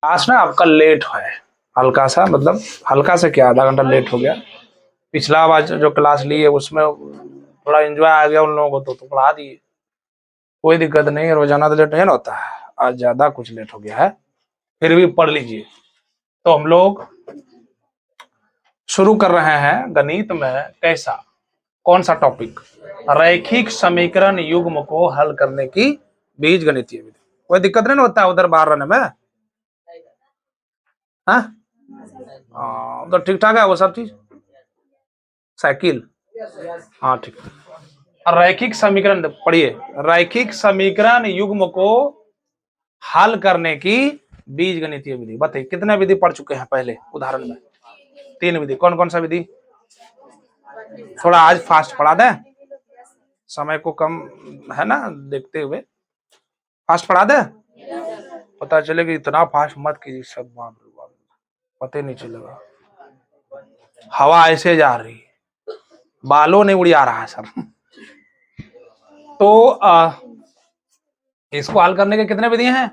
Class ना आपका late है, हल्का सा, मतलब हल्का से क्या, आधा घंटा लेट हो गया। पिछला बार जो क्लास ली है उसमें थोड़ा एंजॉय आ गया उन लोगों को, तो पढ़ा दिए। कोई दिक्कत नहीं है, रोजाना तो लेट नहीं ना होता है, आज ज्यादा कुछ लेट हो गया है, फिर भी पढ़ लीजिए। तो हम लोग शुरू कर रहे हैं गणित में कैसा, कौन सा टॉपिक, रैखिक समीकरण युग्म को हल करने की बीज गणितीय विधि। कोई दिक्कत नहीं होता है उधर बाहर रहने में, हाँ? तो ठीक ठाक है वो सब चीज, साइकिल, हाँ ठीक है। रैखिक समीकरण पढ़िए, रैखिक समीकरण युग्म को हल करने की बीज गणितीय विधि। बताइए कितने विधि पढ़ चुके हैं पहले उदाहरण में? 3 विधि। कौन कौन सा विधि? थोड़ा आज फास्ट पढ़ा दें, समय को कम है ना देखते हुए, फास्ट पढ़ा दें, पता चले कि इतना फास्ट मत कीजिए सब, बाप रे बाप, पता ही नहीं चलेगा। हवा ऐसे जा रही है, बालों नहीं उड़ा रहा है सर। तो इसको हल करने के कितने विधि हैं?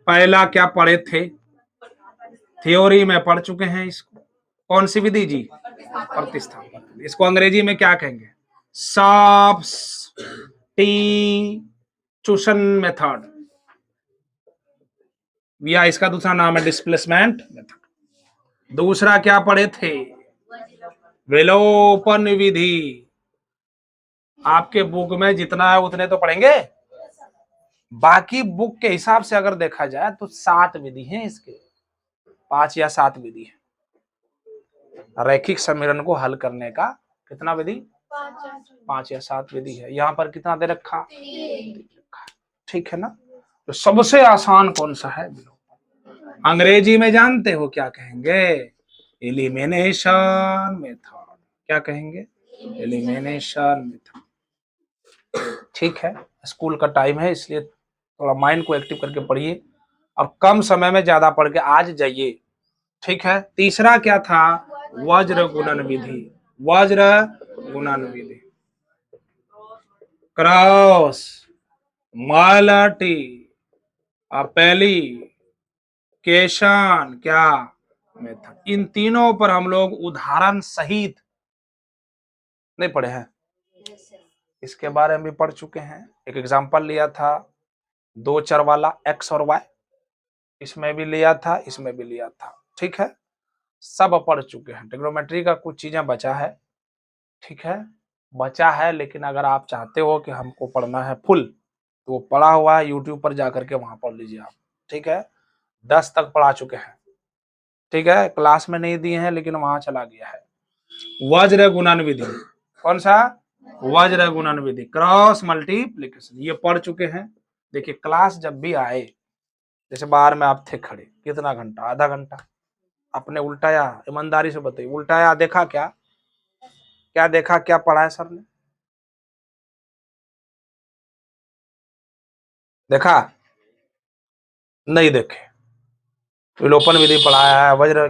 पहला क्या पढ़े थे, थ्योरी में पढ़ चुके हैं इसको। कौन सी विधि जी? प्रतिस्थापन। इसको अंग्रेजी में क्या कहेंगे? सब्स्टिट्यूशन मेथड, या इसका दूसरा नाम है डिस्प्लेसमेंट मेथड। दूसरा क्या पढ़े थे? विलोपन विधि। आपके बुक में जितना है उतने तो पढ़ेंगे, बाकी बुक के हिसाब से अगर देखा जाए तो 7 विधि हैं इसके, 5 या 7 विधि है रैखिक समीकरण को हल करने का। कितना विधि? 5 या 7 विधि है। यहाँ पर कितना दे रखा? ठीक है ना। तो सबसे आसान कौन सा है? अंग्रेजी में जानते हो क्या कहेंगे? Elimination method. क्या कहेंगे? Elimination method. ठीक है, स्कूल का टाइम है इसलिए थोड़ा माइंड को एक्टिव करके पढ़िए और कम समय में ज्यादा पढ़ के आज जाइए। ठीक है। तीसरा क्या था? वज्र गुणन विधि। वज्र गुणन विधि, क्रॉस मल्टी एप्लीकेशन क्या मेथड। इन तीनों पर हम लोग उदाहरण सहित नहीं पढ़े हैं, इसके बारे में भी पढ़ चुके हैं। एक एग्जांपल लिया था 2 चर वाला एक्स और वाई, इसमें भी लिया था, इसमें भी लिया था। ठीक है, सब पढ़ चुके हैं। ट्रिग्नोमेट्री का कुछ चीजें बचा है, ठीक है, बचा है, लेकिन अगर आप चाहते हो कि हमको पढ़ना है फुल तो वो पढ़ा हुआ है यूट्यूब पर जाकर के, वहां पढ़ लीजिए आप। ठीक है, 10 तक पढ़ा चुके हैं। ठीक है, क्लास में नहीं दिए हैं लेकिन वहां चला गया है। वज्र गुणन विधि, कौन सा? वज्र गुणन विधि, क्रॉस मल्टीप्लीकेशन, ये पढ़ चुके हैं। देखिए क्लास जब भी आए, जैसे बाहर में आप थे खड़े, कितना घंटा, आधा घंटा, आपने उल्टाया, ईमानदारी से बताइए, उल्टाया, देखा क्या? क्या देखा, क्या पढ़ा है सर ने? देखा? नहीं देखे। विलोपन विधि पढ़ाया है, वज्र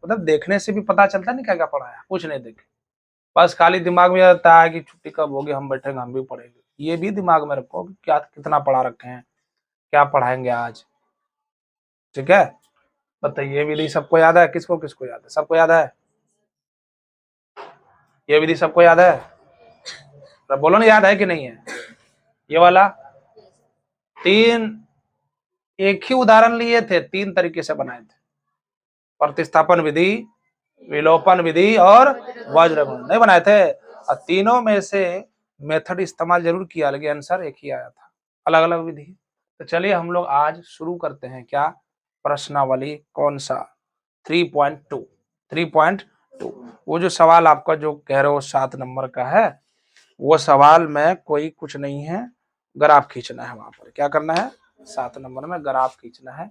मतलब देखने से भी पता चलता नहीं क्या क्या पढ़ाया, कुछ नहीं देखे। बस खाली दिमाग में रहता है कि छुट्टी कब होगी, हम बैठेंगे, हम भी पढ़ेंगे। ये भी दिमाग में रखो कि क्या कितना पढ़ा रखे हैं, क्या पढ़ाएंगे आज। ठीक है, बताइए ये विधि सबको याद है? किसको किसको याद है? सबको याद है? ये विधि सबको याद है? तो बोलो ना, याद है कि नहीं है? ये वाला 3, एक ही उदाहरण लिए थे, 3 तरीके से बनाए थे, प्रतिस्थापन विधि, विलोपन विधि और वज्र गुणन, नहीं बनाए थे? और तीनों में से मेथड इस्तेमाल जरूर किया, लेकिन आंसर एक ही आया था, अलग अलग विधि। तो चलिए हम लोग आज शुरू करते हैं। क्या? प्रश्नावली। कौन सा? 3.2। 3.2, वो जो सवाल आपका जो कह रहे हो 7 नंबर का है, वो सवाल में कोई कुछ नहीं है, ग्राफ खींचना है। वहां पर क्या करना है? 7 नंबर में ग्राफ खींचना है,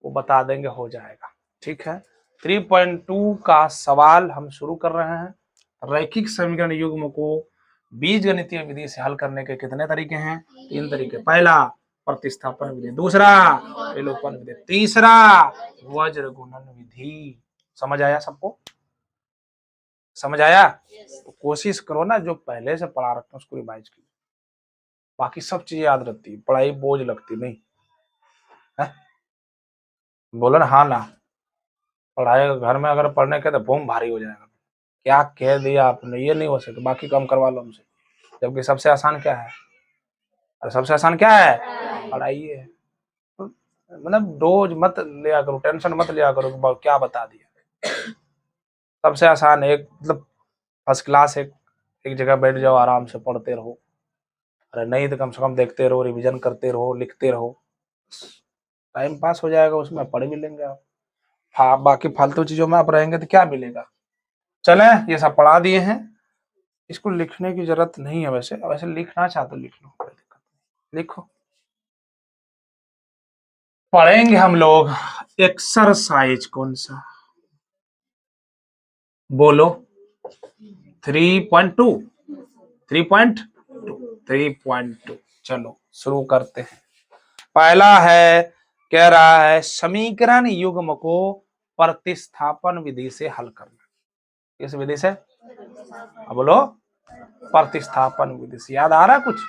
वो बता देंगे, हो जाएगा। ठीक है, 3.2 का सवाल हम शुरू कर रहे हैं। रैखिक समीकरण युग्म को बीज गणितीय विधि से हल करने के कितने तरीके हैं? 3 तरीके। पहला प्रतिस्थापन विधि, दूसरा विलोपन विधि, तीसरा वज्र गुणन विधि। समझ आया सबको? समझ आया? तो कोशिश करो ना, जो पहले से पढ़ा रखते हैं उसको रिवाइज कीजिए, बाकी सब चीजें याद रहती है, पढ़ाई बोझ लगती नहीं है। बोलो ना हाँ ना। पढ़ाई घर में अगर पढ़ने के तो बूम भारी हो जाएगा। क्या कह दिया आपने, ये नहीं हो सकता, बाकी काम करवा लो हमसे। जबकि सबसे आसान क्या है, और सबसे आसान क्या है, पढ़ाई है। मतलब रोज मत लिया करो, टेंशन मत लिया करो कि क्या बता दिया। सबसे आसान एक मतलब फर्स्ट क्लास एक जगह बैठ जाओ, आराम से पढ़ते रहो। अरे नहीं तो कम से कम देखते रहो, रिवीजन करते रहो, लिखते रहो, टाइम पास हो जाएगा, उसमें पढ़ भी लेंगे आप। हाँ बाकी फालतू चीजों में आप रहेंगे तो क्या मिलेगा। चले, ये सब पढ़ा दिए हैं, इसको लिखने की जरूरत नहीं है। वैसे वैसे लिखना चाहते तो लिख लो, कोई दिक्कत नहीं, लिखो। पढ़ेंगे हम लोग एक्सरसाइज कौन सा, बोलो। 3.2, 3.2, 3.2। चलो शुरू करते हैं। पहला है, कह रहा है समीकरण युग्म को प्रतिस्थापन विधि से हल करना। किस विधि से, अब बोलो। प्रतिस्थापन विधि से। याद आ रहा है कुछ,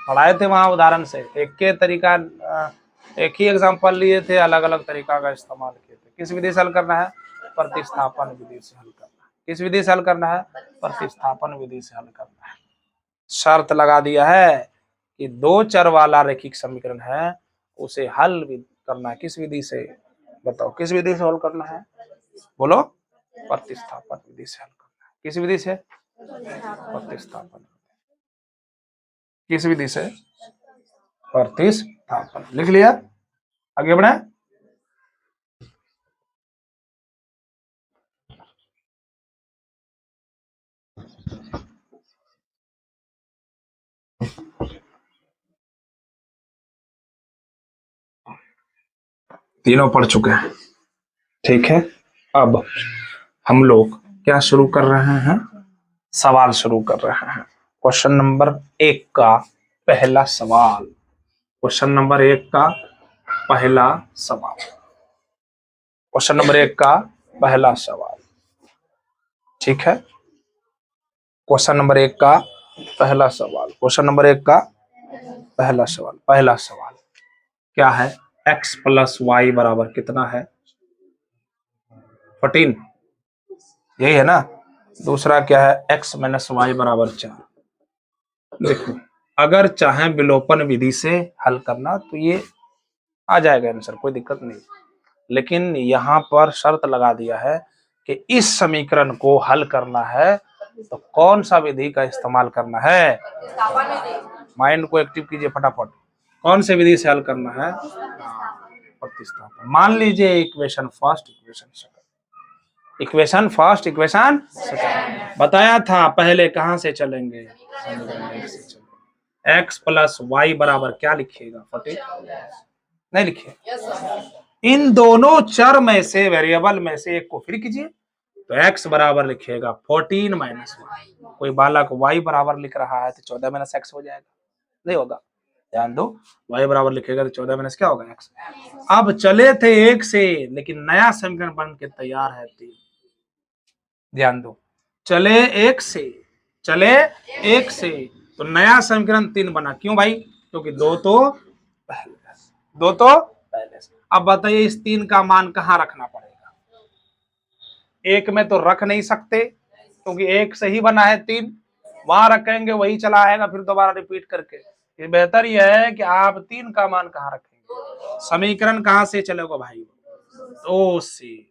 पढ़ाए थे वहां उदाहरण से, एक के तरीका, एक ही एग्जांपल लिए थे, अलग अलग तरीका का इस्तेमाल किए थे। किस विधि से हल करना है, प्रतिस्थापन विधि से हल करना है। किस विधि से हल करना है, प्रतिस्थापन विधि से हल करना है। शर्त लगा दिया है कि दो चर वाला रैखिक समीकरण है, उसे हल करना है किस विधि से, बताओ किस विधि से हल करना है, बोलो। प्रतिस्थापन विधि से हल करना है। किस विधि से, प्रतिस्थापन। किस विधि से, प्रतिस्थापन। लिख लिया, आगे बढ़े। तीनों पढ़ चुके हैं, ठीक है। अब हम लोग क्या शुरू कर रहे हैं, सवाल शुरू कर रहे हैं। क्वेश्चन नंबर 1 का पहला सवाल, क्वेश्चन नंबर 1 का पहला सवाल, क्वेश्चन नंबर 1 का पहला सवाल, ठीक है। क्वेश्चन नंबर 1 का पहला सवाल, क्वेश्चन नंबर 1 का पहला सवाल, पहला सवाल क्या है, x प्लस वाई बराबर कितना है, 14, यही है ना। दूसरा क्या है, x माइनस वाई बराबर 4। देखो अगर चाहे विलोपन विधि से हल करना तो ये आ जाएगा आंसर, कोई दिक्कत नहीं। लेकिन यहाँ पर शर्त लगा दिया है कि इस समीकरण को हल करना है तो कौन सा विधि का इस्तेमाल करना है, माइंड को एक्टिव कीजिए फटाफट। कौन से विधि से हल करना है, प्रतिस्थापन। मान लीजिए equation first, equation second, equation first, equation second बताया था, पहले कहां से चलेंगे, एक्स प्लस वाई बराबर क्या लिखिएगा, 14, नहीं लिखिए। इन दोनों चर में से, वेरिएबल में से एक को फिर कीजिए, तो x बराबर लिखिएगा 14 माइनस वाई। कोई बालक y बराबर लिख रहा है तो 14 माइनस एक्स हो जाएगा, नहीं होगा, ध्यान दो। y बराबर लिखेगा तो 14 माइनस क्या होगा, x। अब चले थे 1 से, लेकिन नया समीकरण बन के तैयार है 3, ध्यान दो। चले 1 से, चले 1 से, तो नया समीकरण 3 बना, क्यों भाई, क्योंकि दो तो पहले, दो तो पहले से। अब बताइए इस 3 का मान कहां रखना पड़ेगा, एक में तो रख नहीं सकते क्योंकि एक से ही बना है 3, वहां रखेंगे वही चला आएगा फिर दोबारा रिपीट करके। ये बेहतर यह है कि आप 3 का मान कहां रखेंगे, समीकरण कहां से चलेगा भाई, 2 से।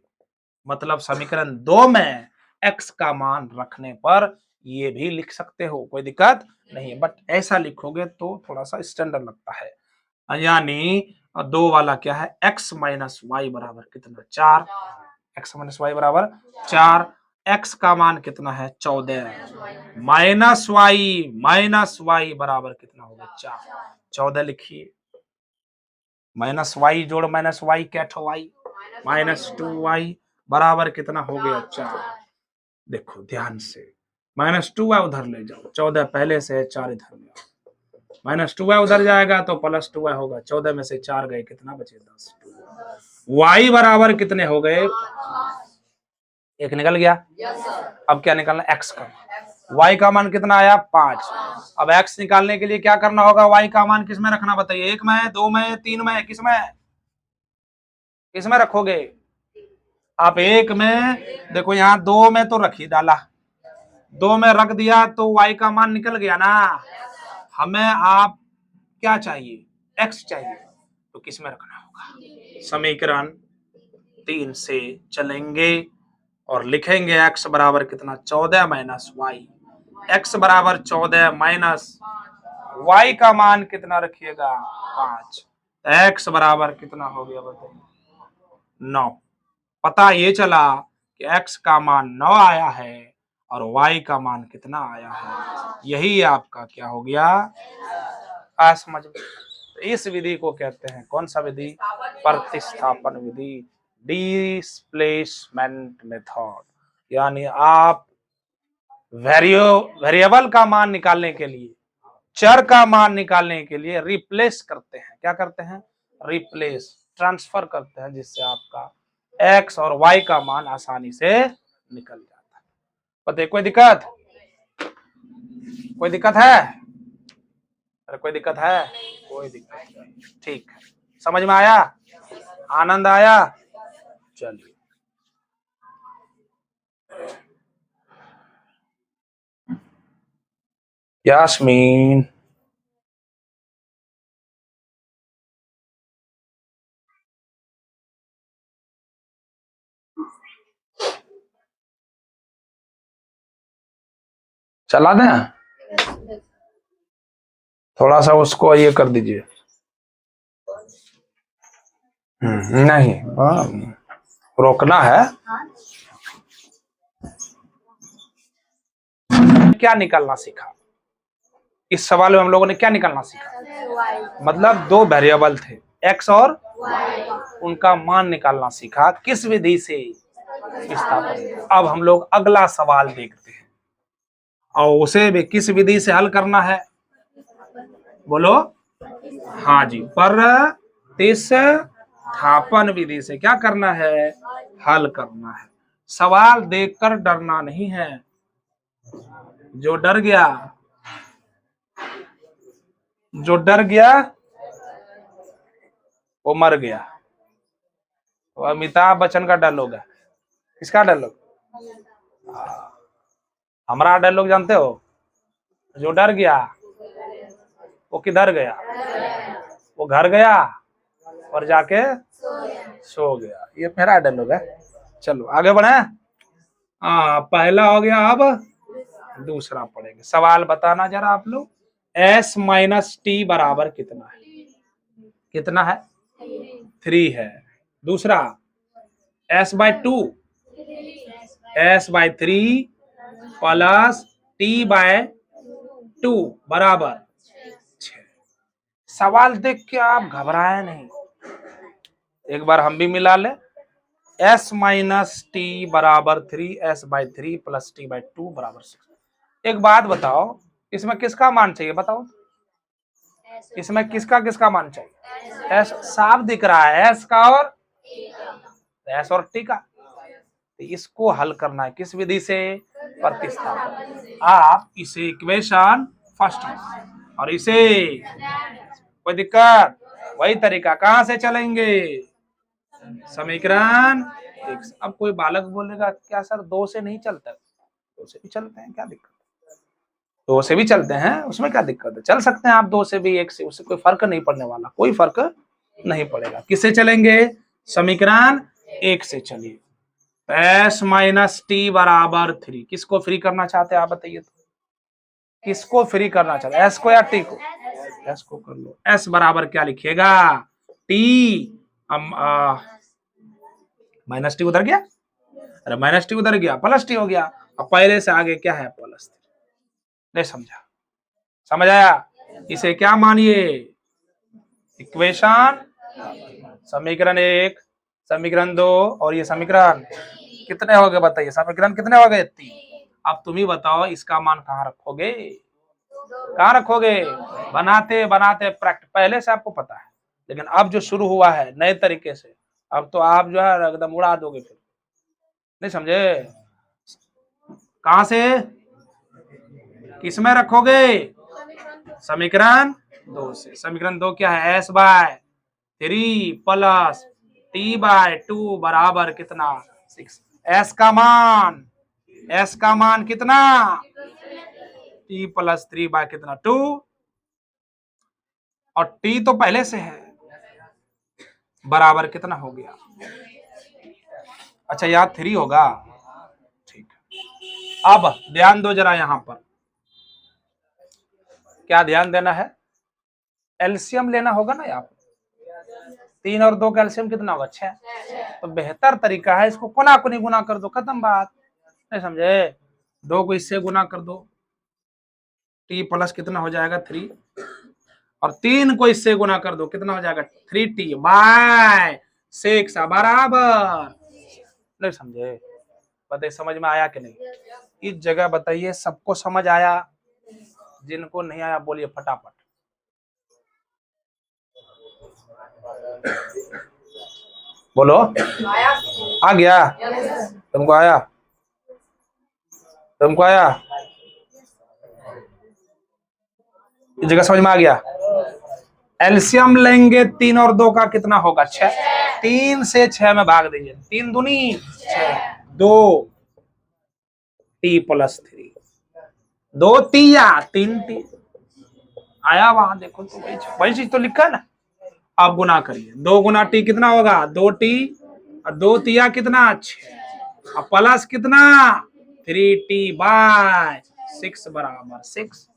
मतलब समीकरण 2 में x का मान रखने पर ये भी लिख सकते हो, कोई दिक्कत नहीं है, बट ऐसा लिखोगे तो थोड़ा सा स्टैंडर्ड लगता है। यानी 2 वाला क्या है, x माइनस वाई बराबर कितना, 4, x माइनस वाई बराबर 4, x का मान कितना है 14, माइनस वाई बराबर कितना होगा 4, 14 लिखिए। माइनस वाई जोड़ माइनस वाई क्या ठो वाई, -2y बराबर कितना हो गया 4। देखो ध्यान से, -2y उधर ले जाओ, 14 पहले से है, 4 इधर ले आओ, -2y उधर जाएगा तो +2y होगा, 14 में से 4 गए, कितना बचे 10। y बराबर कितने हो गए, एक निकल गया। अब क्या निकालना, x का, y का मान कितना आया 5। अब x निकालने के लिए क्या करना होगा, y का मान किस में रखना बताइए, 1 में, 2 में, 3 में, किस में, किसमें रखोगे? आप एक में देखो, यहां दो में तो रखी डाला, दो में रख दिया तो y का मान निकल गया ना। हमें आप क्या चाहिए? x चाहिए, तो किस में रखना होगा? समीकरण 3 से चलेंगे और लिखेंगे x बराबर कितना? 14 माइनस वाई। x बराबर 14 माइनस y का मान कितना रखिएगा? 5। x बराबर कितना हो गया बताइए? 9। पता ये चला कि x का मान 9 आया है और y का मान कितना आया है। यही आपका क्या हो गया? समझ में? तो इस विधि को कहते हैं कौन सा विधि? प्रतिस्थापन विधि, डिस्प्लेसमेंट मेथड। यानी आप वेरिएबल का मान निकालने के लिए, चर का मान निकालने के लिए रिप्लेस करते हैं। क्या करते हैं? रिप्लेस, ट्रांसफर करते हैं, जिससे आपका x और y का मान आसानी से निकल जाता है। बताइए, कोई दिक्कत? कोई दिक्कत है? अरे कोई दिक्कत है? कोई दिक्कत नहीं, ठीक है। समझ में आया? आनंद आया? चलिए, यास्मीन चला दें? थोड़ा सा उसको ये कर दीजिए। नहीं, रोकना है। क्या निकालना सीखा इस सवाल में? हम लोगों ने क्या निकालना सीखा? मतलब दो वेरिएबल थे x और उनका मान निकालना सीखा। किस विधि से? अब हम लोग अगला सवाल देखते हैं और उसे भी किस विधि से हल करना है? बोलो। हाँ जी, प्रतिस्थापन विधि से क्या करना है? हल करना है। सवाल देखकर डरना नहीं है। जो डर गया, जो डर गया वो मर गया। तो अमिताभ बच्चन का डायलॉग है। किसका डायलॉग? हमारा डायलॉग जानते हो? जो डर गया वो किधर गया? वो घर गया और जाके सो गया। ये मेरा डायलॉग है। चलो आगे बढ़े। पहला हो गया, अब दूसरा पढ़ेंगे। सवाल बताना जरा आप लोग। s माइनस टी बराबर कितना है? कितना है? 3 है। दूसरा s by 2, s by 3 plus t by 2 बराबर 6। सवाल देख के आप घबराए नहीं, एक बार हम भी मिला ले। s माइनस टी बराबर 3, s by 3 plus t by 2 बराबर 6। एक बात बताओ, इसमें किसका मान चाहिए? बताओ, इसमें किसका किसका मान चाहिए? s साफ दिख रहा है, s का और s और t का। तो इसको हल करना है किस विधि से? प्रतिस्थापन। आप इसे इक्वेशन फर्स्ट और इसे, कोई दिक्कत? वही तरीका कहां से चलेंगे? समीकरण। अब कोई बालक बोलेगा क्या सर 2 से नहीं चलता? 2 से भी चलते हैं, क्या दिक्कत? 2 से भी चलते हैं, उसमें क्या दिक्कत है? चल सकते हैं आप 2 से भी, 1 से, उससे कोई फर्क नहीं पड़ने वाला, कोई फर्क नहीं पड़ेगा। किससे चलेंगे? समीकरण 1 से चलिए। s माइनस टी बराबर 3। किसको फ्री करना चाहते हैं आप बताइए तो? किसको फ्री करना चाहते हैं, s को या t को? s को कर लो। s बराबर क्या लिखिएगा? t, माइनस टी उधर गया, अरे माइनस टी उधर गया, प्लस टी हो गया। अब पहले से आगे क्या है? प्लस। नहीं समझा? समझ आया? इसे क्या मानिए? इक्वेशन, समीकरण 1, समीकरण 2 और ये समीकरण कितने हो गए बताइए? समीकरण कितने हो गए? 3। अब तुम ही बताओ इसका मान कहाँ रखोगे? कहाँ रखोगे? बनाते बनाते प्रैक्टिस, पहले से आपको पता है, लेकिन अब जो शुरू हुआ है नए तरीके से, अब तो आप जो है एकदम उड़ा दोगे फिर। नहीं समझे? कहां से? किसमें रखोगे? समीकरण 2 से। समीकरण 2 क्या है? s बाय 3 प्लस t/2 बराबर कितना 6। s का मान कितना t+3 कितना 2 और t तो पहले से है बराबर कितना हो गया। अच्छा यहाँ 3 होगा, ठीक। अब ध्यान दो जरा, यहां पर क्या ध्यान देना है, एलसीएम लेना होगा ना। यहाँ 3 और 2 का एलसीएम कितना होगा 6। तो बेहतर तरीका है इसको कोना कोनी गुना कर दो, खत्म बात। नहीं समझे, 2 को इससे गुना कर दो, t प्लस कितना हो जाएगा 3, और 3 को इससे गुना कर दो, कितना हो जाएगा 3t/6 बराबर। नहीं समझे, बताइए समझ में आया कि नहीं। इस जगह बताइए सबको समझ आया, जिनको नहीं आया बोलिए फटाफट। बोलो आ गया, तुमको आया, तुमको आया, इस जगह समझ में आ गया। एलसीएम लेंगे 3 और 2 का कितना होगा 6। 3 से 6 में भाग दीजिए, 3 दूनी 6, 2 t+3, 2 तिया 3t आया वहां, देखो तो वही चीज तो लिखा है ना। आप गुना करिए, 2 गुना t कितना होगा 2t, और 2 तिया कितना 6, और प्लस कितना 3t/6 बराबर 6।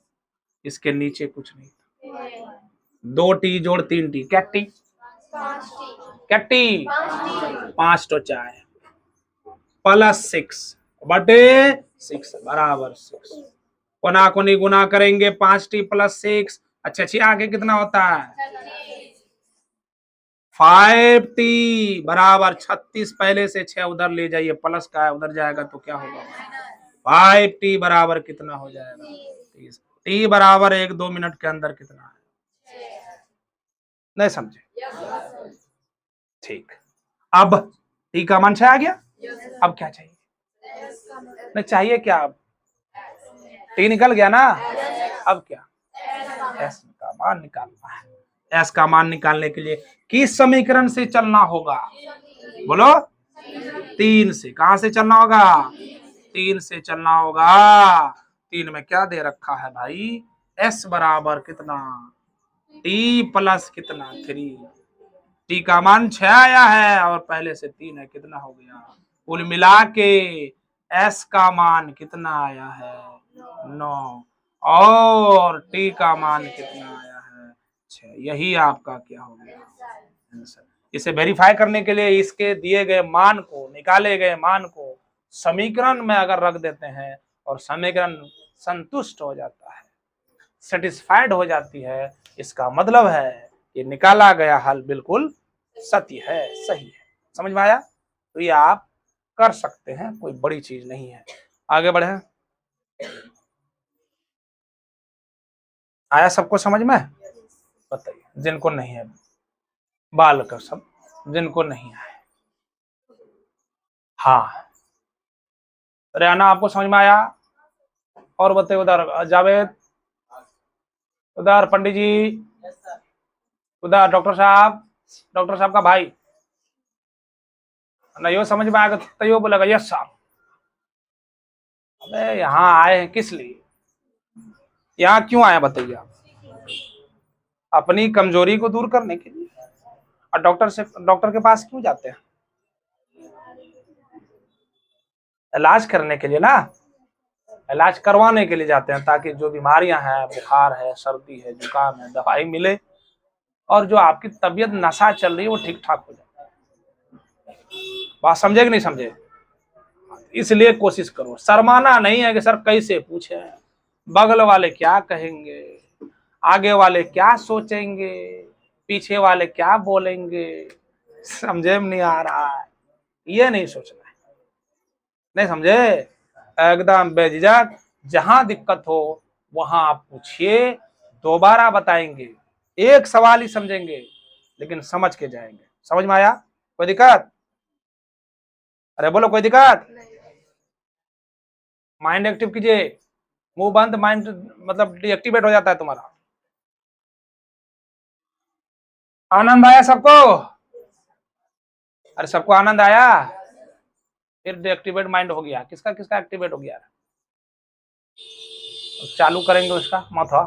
इसके नीचे कुछ नहीं, 2t जोड़ 3t क्या टी, क्या टी 5 तो चाहे +6 बटे 6 बराबर 6। कोना कोनी गुना करेंगे 5t+6, अच्छा आगे कितना होता है 5t बराबर 36। पहले से 6 उधर ले जाइए, प्लस का है उधर जाएगा तो क्या होगा 5t बराबर कितना हो जाएगा 30। t बराबर 1-2 मिनट के अंदर कितना है, नहीं समझे, ठीक। अब t का मान 6 आ गया, अब क्या चाहिए, नहीं चाहिए क्या, अब t निकल गया ना, अब क्या s का मान निकालना है। s का मान निकालने के लिए किस समीकरण से चलना होगा, बोलो 3 से। कहां से चलना होगा 3 से चलना होगा। 3 में क्या दे रखा है भाई, s बराबर कितना t प्लस कितना 3, t का मान 6 आया है और पहले से 3 है, कितना हो गया, कुल मिला के s का मान कितना आया है 9, और t का मान कितना आया है 6। यही आपका क्या हो गया आंसर। इसे वेरीफाई करने के लिए इसके दिए गए मान को, निकाले गए मान को समीकरण में अगर रख देते हैं और समीकरण संतुष्ट हो जाता है, सेटिस्फाइड हो जाती है, इसका मतलब है कि निकाला गया हल बिल्कुल सत्य है, सही है। समझ में आया, तो ये आप कर सकते हैं, कोई बड़ी चीज नहीं है। आगे बढ़े, आया सबको समझ में, बताइए जिनको नहीं है बाल कर सब, जिनको नहीं आए। हाँ रेहाना आपको समझ में आया, और बताइए उधर जावेद, उधर पंडित जी, उधर डॉक्टर साहब का भाई, ना यो समझ में आएगा तो यो बोलेगा यस साहब। अबे यहाँ आए हैं किस लिए, यहाँ क्यों आए बताइए आप, अपनी कमजोरी को दूर करने के लिए। और डॉक्टर के पास क्यों जाते हैं, इलाज करने के लिए ना, इलाज करवाने के लिए जाते हैं, ताकि जो बीमारियां हैं, बुखार है, सर्दी है, जुकाम है, दवाई मिले, और जो आपकी तबीयत नशा चल रही है वो ठीक ठाक हो जाए। बात समझे कि नहीं समझे, इसलिए कोशिश करो, शर्माना नहीं है कि सर कैसे पूछे, बगल वाले क्या कहेंगे, आगे वाले क्या सोचेंगे, पीछे वाले क्या बोलेंगे, समझे में नहीं आ रहा है, ये नहीं सोचना है, नहीं समझे, एकदम बेझिझक, जहां दिक्कत हो वहां आप पूछिए, दोबारा बताएंगे, एक सवाल ही समझेंगे लेकिन समझ के जाएंगे। समझ में आया, कोई दिक्कत, अरे बोलो कोई दिक्कत, माइंड एक्टिव कीजिए, मुंह बंद, माइंड मतलब डीएक्टिवेट हो जाता है तुम्हारा। आनंद आया सबको, अरे सबको आनंद आया? फिर डीएक्टिवेट माइंड हो गया, किसका किसका एक्टिवेट हो गया? चालू करेंगे उसका मत हो।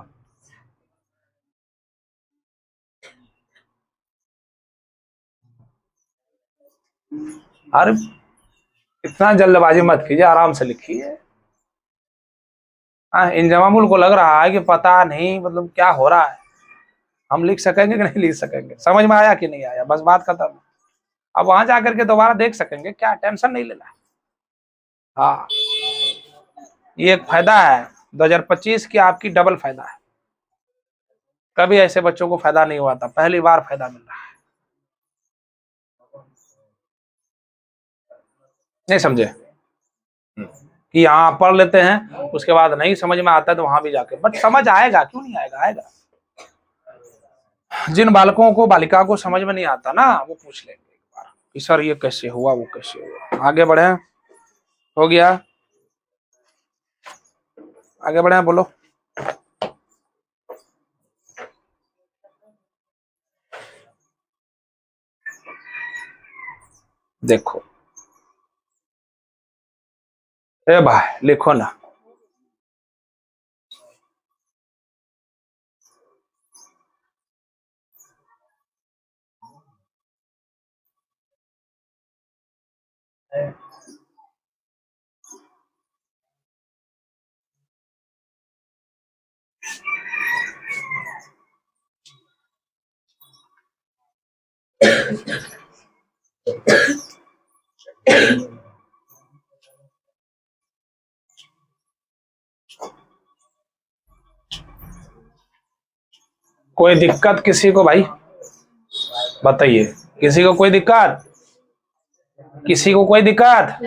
अरे इतना जल्दबाजी मत कीजिए, आराम से लिखिए। इंजमामुल को लग रहा है कि पता नहीं मतलब क्या हो रहा है, हम लिख सकेंगे कि नहीं लिख सकेंगे, समझ में आया कि नहीं आया, बस बात खत्म। अब वहां जाकर के दोबारा देख सकेंगे, क्या टेंशन नहीं लेना है। हाँ, ये एक फायदा है 2025 की, आपकी डबल फायदा है। कभी ऐसे बच्चों को फायदा नहीं हुआ था, पहली बार फायदा मिल रहा है। नहीं समझे कि यहाँ पढ़ लेते हैं, उसके बाद नहीं समझ में आता है तो वहां भी जाके, बट समझ आएगा, क्यों नहीं आएगा, आएगा। जिन बालकों को बालिका को समझ में नहीं आता ना, वो पूछ लेंगे एक बार कि सर ये कैसे हुआ, वो कैसे हुआ। आगे बढ़े, हो गया, आगे बढ़े, बोलो। देखो ए भाई, लिखो ना। कोई दिक्कत किसी को भाई, बताइए, किसी को कोई दिक्कत, किसी को कोई दिक्कत?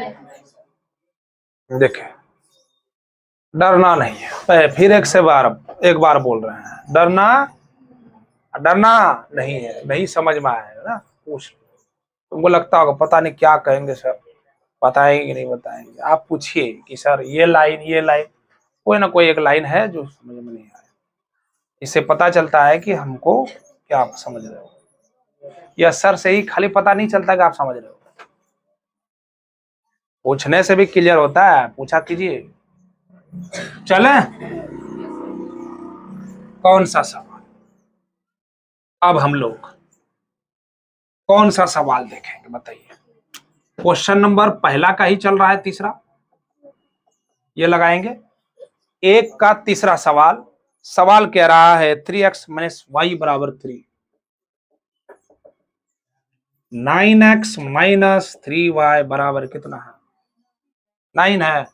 देखे, डरना नहीं है, फिर एक बार बोल रहे हैं, डरना, डरना नहीं है। नहीं समझ में आया ना, पूछ। तुमको लगता होगा पता नहीं क्या कहेंगे सर, बताएंगे नहीं बताएंगे, आप पूछिए कि सर ये लाइन, ये लाइन, कोई ना कोई एक लाइन है जो समझ में नहीं आया। इससे पता चलता है कि हमको क्या आप समझ रहे हो, या सर से ही खाली पता नहीं चलता कि आप समझ रहे हो, पूछने से भी क्लियर होता है, पूछा कीजिए। चले, कौन सा सवाल, अब हम लोग कौन सा सवाल देखेंगे बताइए। क्वेश्चन नंबर पहला का ही चल रहा है, तीसरा ये लगाएंगे। एक का तीसरा सवाल, सवाल कह रहा है 3x माइनस वाई बराबर 3, 9x माइनस 3y बराबर कितना है? 9 है।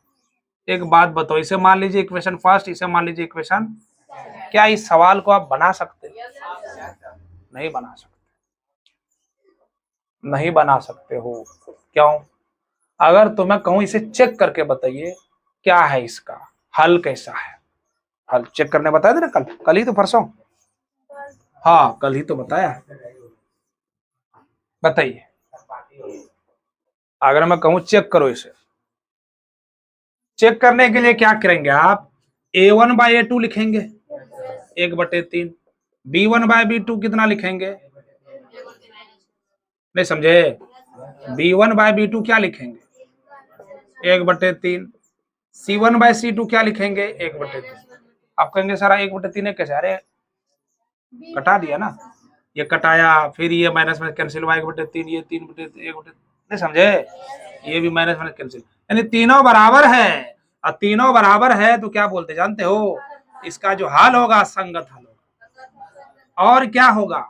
एक बात बताओ, इसे मान लीजिए इक्वेशन फर्स्ट, इसे मान लीजिए इक्वेशन, क्या इस सवाल को आप बना सकते हो? नहीं बना सकते, नहीं बना सकते हो। क्यों? अगर तो मैं कहूं इसे चेक करके बताइए क्या है इसका हल, कैसा है हल, चेक करने बताया था ना कल, कल ही तो, परसों, हाँ कल ही तो बताया। बताइए, अगर मैं कहूं चेक करो इसे, चेक करने के लिए क्या करेंगे आप, a1/a2 लिखेंगे 1/3, b1/b2 कितना लिखेंगे, नहीं समझे, b1/b2 क्या लिखेंगे 1/3, c1/c2 क्या लिखेंगे 1/3। आप कहेंगे सर 1/3 कैसे, अरे कटा दिया ना, ये कटाया, फिर ये माइनस में कैंसिल हुआ 1/3, ये 3/1, नहीं समझे, ये भी माइनस माइनस कैंसिल, यानी तीनों बराबर है। और तीनों बराबर है तो क्या बोलते जानते हो, इसका जो हल होगा संगत हल होगा, और क्या होगा,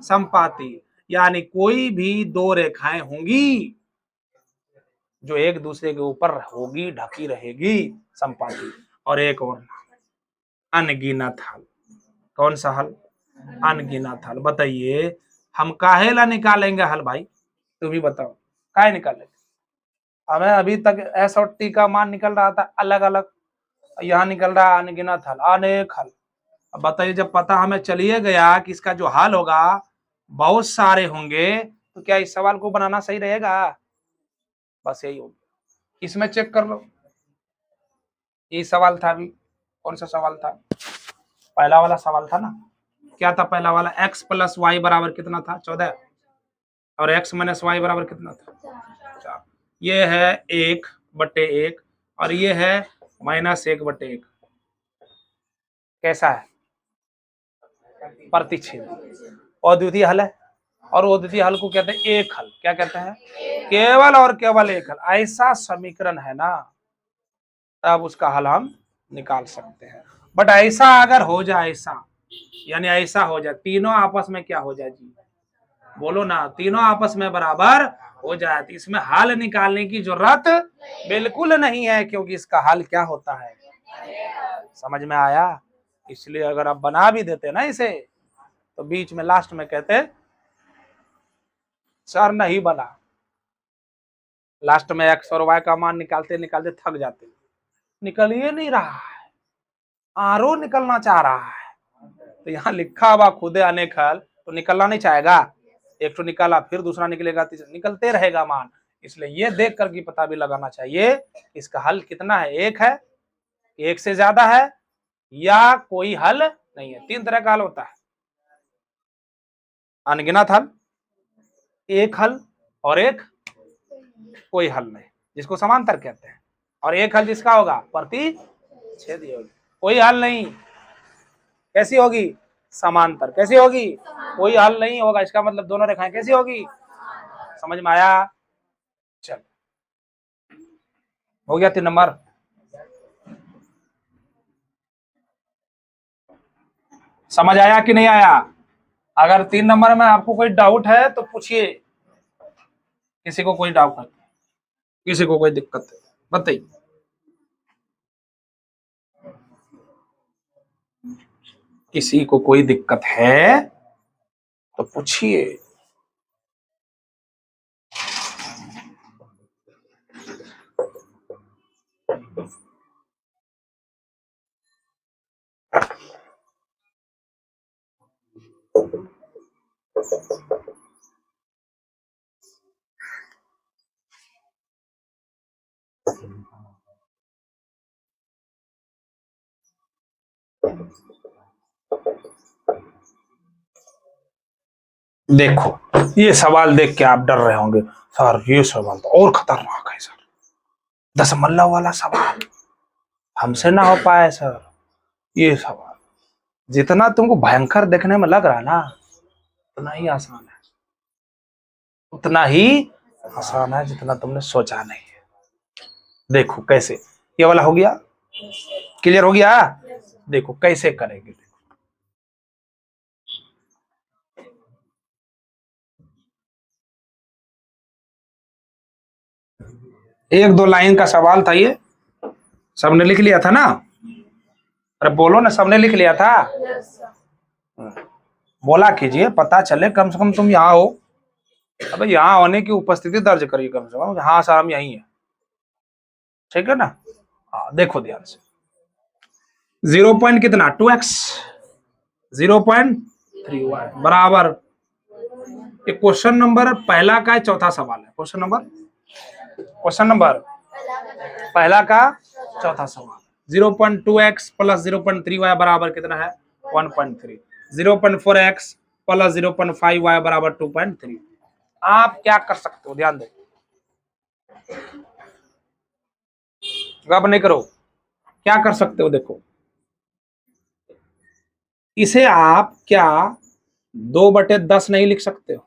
संपाती। यानी कोई भी दो रेखाएं होंगी जो एक दूसरे के ऊपर होगी, ढकी रहेगी, संपाती। और एक और अनगिनत हल, कौन सा हल, अनगिनत हल। बताइए हम काहे ला निकालेंगे हल भाई, तुम ही बताओ, काहे निकालेंगे? हमें अभी तक एस और टी का मान निकल रहा था अलग अलग, यहाँ निकल रहा है अनगिनत हल, अनेक हल। अब बताइए जब पता हमें चलिए गया कि इसका जो हल होगा बहुत सारे होंगे, तो क्या इस सवाल को बनाना सही रहेगा? बस यही होगा, इसमें चेक कर लो। यही सवाल था अभी, कौन सा सवाल था, पहला वाला सवाल था ना, क्या था पहला वाला, x प्लस वाई बराबर कितना था 14, और x माइनस वाई बराबर कितना था? 4। ये है 1/1 और ये है -1/1। कैसा है? प्रतिच्छेद। अद्वितीय हल है, और अद्वितीय हल को कहते हैं एक हल। क्या कहते हैं? केवल और केवल एक हल। ऐसा समीकरण है ना, तब उसका हल हम निकाल सकते हैं। बट ऐसा अगर हो जाए, ऐसा यानी ऐसा हो जाए, तीनों आपस में क्या हो जाए जी? बोलो ना, तीनों आपस में बराबर हो जाए, तो इसमें हल निकालने की जरूरत बिल्कुल नहीं है, क्योंकि इसका हल क्या होता है? समझ में आया? इसलिए अगर आप बना भी देते ना इसे, तो बीच में लास्ट में कहते सर नहीं बना। लास्ट में x और y का मान निकालते निकालते थक जाते, निकल ही नहीं रहा है, आरो निकलना चाह रहा है। तो यहाँ लिखा हुआ खुदे अनेक हल, तो निकलना नहीं चाहेगा? एक तो निकाला, फिर दूसरा निकलेगा, तीसरा निकलते रहेगा मान। इसलिए ये देख कर के पता भी लगाना चाहिए इसका हल कितना है, एक है, एक से ज्यादा है, या कोई हल नहीं है। तीन तरह का हल होता है: अनगिनत हल, एक हल, और एक कोई हल नहीं, जिसको समांतर कहते हैं। और एक हल जिसका होगा प्रतिच्छेद होगी। कोई हल नहीं, कैसी होगी? समांतर। कैसी होगी? कोई हल नहीं होगा, इसका मतलब दोनों रेखाएं कैसी होगी? समझ में आया? चल, हो गया 3 नंबर। समझ आया कि नहीं आया? अगर 3 नंबर में आपको कोई डाउट है तो पूछिए, किसी को कोई डाउट है, किसी को कोई दिक्कत है, बताइए। किसी को कोई दिक्कत है तो पूछिए। देखो, ये सवाल देख के आप डर रहे होंगे, सर ये सवाल तो और खतरनाक है सर, दशमलव वाला सवाल हमसे ना हो पाए सर। ये सवाल जितना तुमको भयंकर देखने में लग रहा है ना, उतना ही आसान है, उतना ही आसान है जितना तुमने सोचा नहीं है। देखो कैसे, ये वाला हो गया, क्लियर हो गया? देखो कैसे करेंगे। एक दो लाइन का सवाल था ये, सबने लिख लिया था ना? अरे बोलो ना, सबने लिख लिया था? बोला कीजिए, पता चले कम से कम तुम यहाँ हो। अब यहाँ होने की उपस्थिति दर्ज करिए कम से कम, हाँ सर हम यही है, ठीक है ना? हाँ देखो ध्यान से, 0 पॉइंट कितना 2x, 0.3y बराबर। ये क्वेश्चन नंबर पहला का चौथा सवाल है। क्वेश्चन नंबर पहला का चौथा सवाल। 0.2x प्लस 0.3y बराबर कितना है? 1.3। 0.4x प्लस 0.5y बराबर 2.3। आप क्या कर सकते हो, ध्यान दो, गप नहीं करो, क्या कर सकते हो? देखो, इसे आप क्या 2/10 नहीं लिख सकते हो?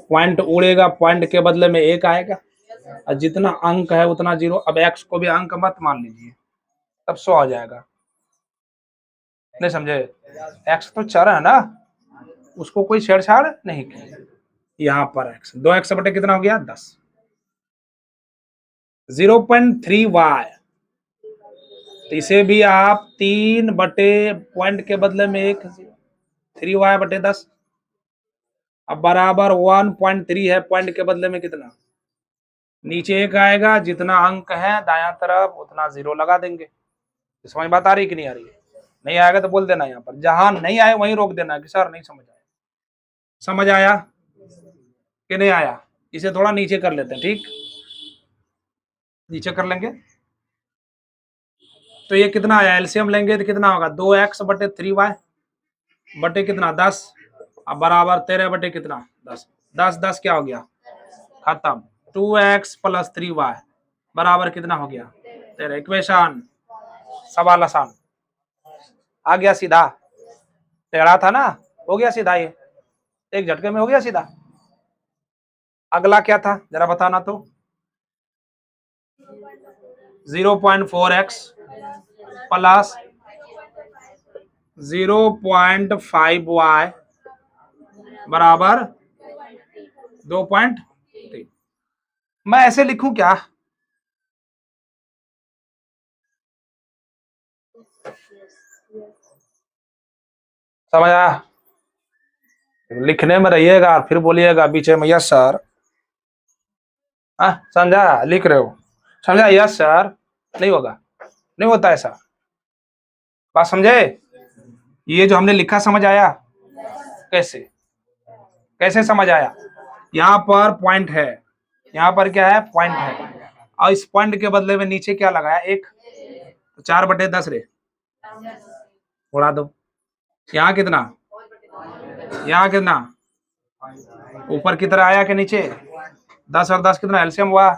पॉइंट उड़ेगा, पॉइंट के बदले में 1 आएगा, और जितना अंक है उतना 0। अब x को भी अंक मत मान लीजिए, तब 100 आ जाएगा। नहीं समझे? x तो चर है ना, उसको कोई छेड़छाड़ नहीं की। यहाँ पर x 2x बटे कितना हो गया? 10। 0.3y, तो इसे भी आप 3 बटे पॉइंट के बदले में 1, 3y बटे 10। अब बराबर 1.3 है, पॉइंट के बदले में कितना? नीचे 1 आएगा, जितना अंक है दायां तरफ उतना 0 लगा देंगे। समझ बात आ रही कि नहीं आ रही है? नहीं आएगा तो बोल देना, यहाँ पर जहां नहीं आए वहीं रोक देना कि सर नहीं समझ आया। समझ आया कि नहीं आया? इसे थोड़ा नीचे कर लेते हैं, ठीक, नीचे कर लेंगे। तो ये कितना आया? एलसीएम लेंगे तो कितना होगा? 2x बटे 3y बटे कितना 10, अब बराबर 13 बटे कितना 10, 10 10 क्या हो गया खत्म। 2x प्लस 3y बराबर कितना हो गया 13। इक्वेशन सवाल आसान आ गया सीधा, टेढ़ा था ना, हो गया सीधा, ये एक झटके में हो गया सीधा। अगला क्या था जरा बताना तो। 0.4x प्लस 0.5y बराबर 2.3। मैं ऐसे लिखूं क्या, समझ आया? लिखने में रहिएगा फिर बोलिएगा बीच में यस सर। समझा, लिख रहे हो, समझा, यस सर। नहीं होगा, नहीं होता ऐसा, बात समझे? ये जो हमने लिखा समझ आया? कैसे कैसे समझ आया? यहाँ पर पॉइंट है, यहाँ पर क्या है पॉइंट है, और इस पॉइंट के बदले में नीचे क्या लगाया एक, तो 4/10 रे उड़ा दो। यहाँ कितना, यहाँ कितना, ऊपर की तरह आया कि नीचे? 10 और 10 कितना एलसीएम हुआ,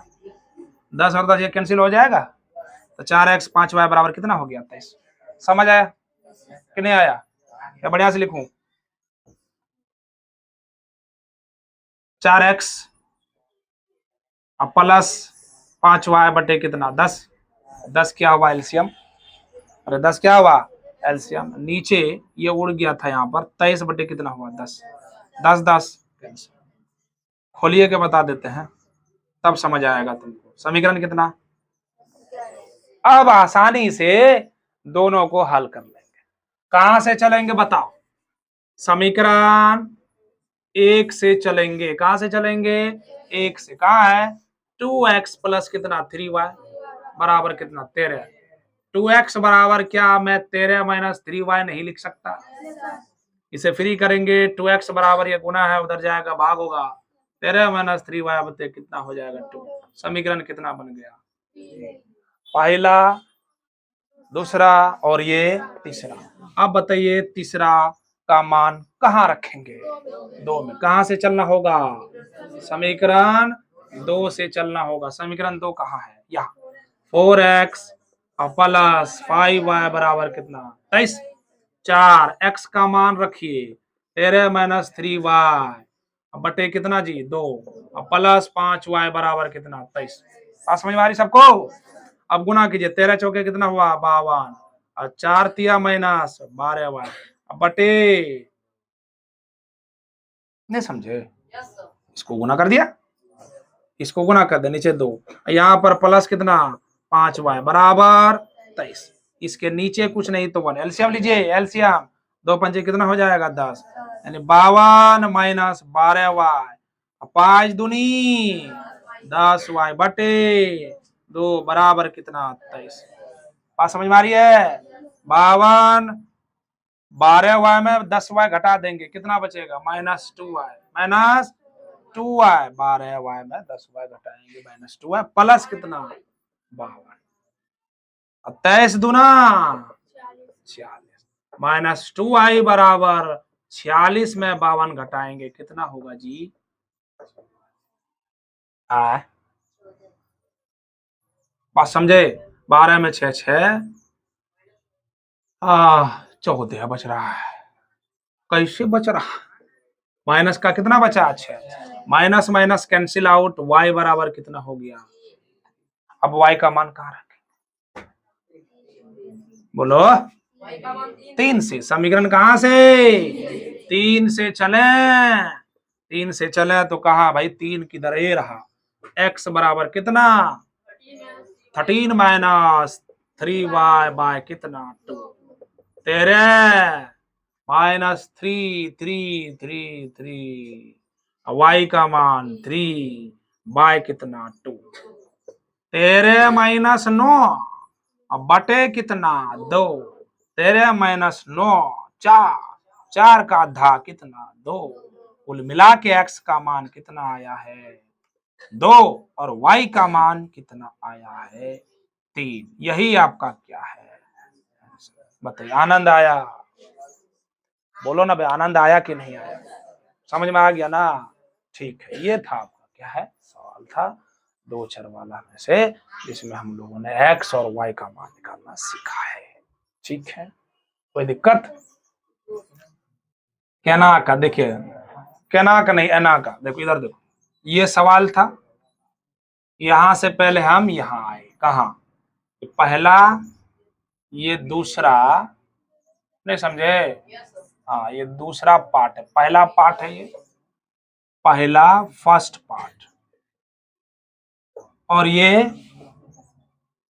10 और 10 ये कैंसिल हो जाएगा, तो 4x 5y बराबर कितना हो गया 23। समझ आया कि नहीं आया? या बढ़िया से लिखूं, 4x प्लस 5y बटे कितना 10, 10 क्या हुआ एलसीएम, अरे 10 क्या हुआ एलसीएम, नीचे ये उड़ गया था यहाँ पर 23 बटे कितना हुआ 10, 10 10 खोलिए के बता देते हैं तब समझ आएगा तुमको। समीकरण कितना, अब आसानी से दोनों को हल कर लेंगे। कहां से चलेंगे बताओ, समीकरण 1 से चलेंगे। कहां से चलेंगे, 1 से। कहां है 2x प्लस कितना 3y बराबर कितना 13। 2x बराबर क्या, मैं 13 माइनस 3y नहीं लिख सकता, इसे फ्री करेंगे। 2x बराबर ये गुना है, उधर जाएगा भाग होगा, 13 माइनस 3y बते कितना हो जाएगा 2। समीकरण कितना बन गया, पहला, दूसरा और ये तीसरा। अब बताइए तीसरा का मान कहाँ रखेंगे, 2 में। कहां से चलना होगा, समीकरण 2 से चलना होगा। समीकरण 2 कहाँ है, यहाँ। 4x प्लस 5y बराबर कितना 23। 4 x का मान रखिए 13 माइनस 3y बटे कितना जी 2, प्लस 5y बराबर कितना 23। बात समझ में आ रही सबको? अब गुना कीजिए, 13 चौके कितना हुआ 52, और 4 तिया माइनस 12y बटे, नहीं समझे, इसको गुना कर दिया, इसको गुना कर दे, नीचे 2, यहाँ पर प्लस कितना 5y बराबर 23। इसके नीचे कुछ नहीं तो 1, एलसीएम लीजिए, एलसीएम 2 पंजे कितना हो जाएगा 10, यानी 52 माइनस 12y, 5 दूनी 10y बटे 2 बराबर कितना 23। बात समझ में आ रही है? 52 12y में 10y घटा देंगे कितना बचेगा -2y, -2y 12y में 10y घटाएंगे -2y प्लस कितना 52, 23 दूना 46, -2y बराबर 46 में 52 घटाएंगे कितना होगा जी, बात समझे? 12 में 6 6 14 बच रहा है, कैसे बच रहा, माइनस का कितना बचा 6, minus minus cancel out, y बराबर कितना हो गया। अब y का मान कहाँ रखें, बोलो 3 से। समीकरण कहां से, 3 से चले, 3 से चले तो कहा भाई 3 किधर ये रहा, x बराबर कितना 13 माइनस 3y बाय कितना 2, 13 माइनस 3 3 3 3, y का मान 3 बाय कितना 2, 13 माइनस 9 अब बटे कितना 2, 13 माइनस 9 4, 4 का आधा कितना 2, कुल मिला के x का मान कितना आया है 2, और y का मान कितना आया है 3। यही आपका क्या है, बताइए। आनंद आया, बोलो ना भाई, आनंद आया कि नहीं आया? समझ में आ गया ना? ठीक है, ये था आपका क्या है सवाल था दो चर वाला में से, जिसमें हम लोगों ने x और y का मान निकालना सीखा है। ठीक है, कोई दिक्कत? कहना का देखिए, कहना का नहीं एना का, देखो इधर देखो, ये सवाल था, यहां से पहले हम यहां आए, कहा पहला, ये दूसरा, नहीं समझे? हाँ, ये दूसरा पार्ट है, पहला पार्ट है ये, पहला फर्स्ट पार्ट, और ये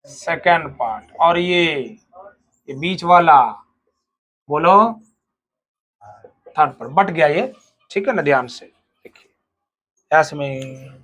सेकंड पार्ट, और ये बीच वाला बोलो थर्ड पार्ट, बट गया ये। ठीक है ना, ध्यान से देखिए। यास्मीन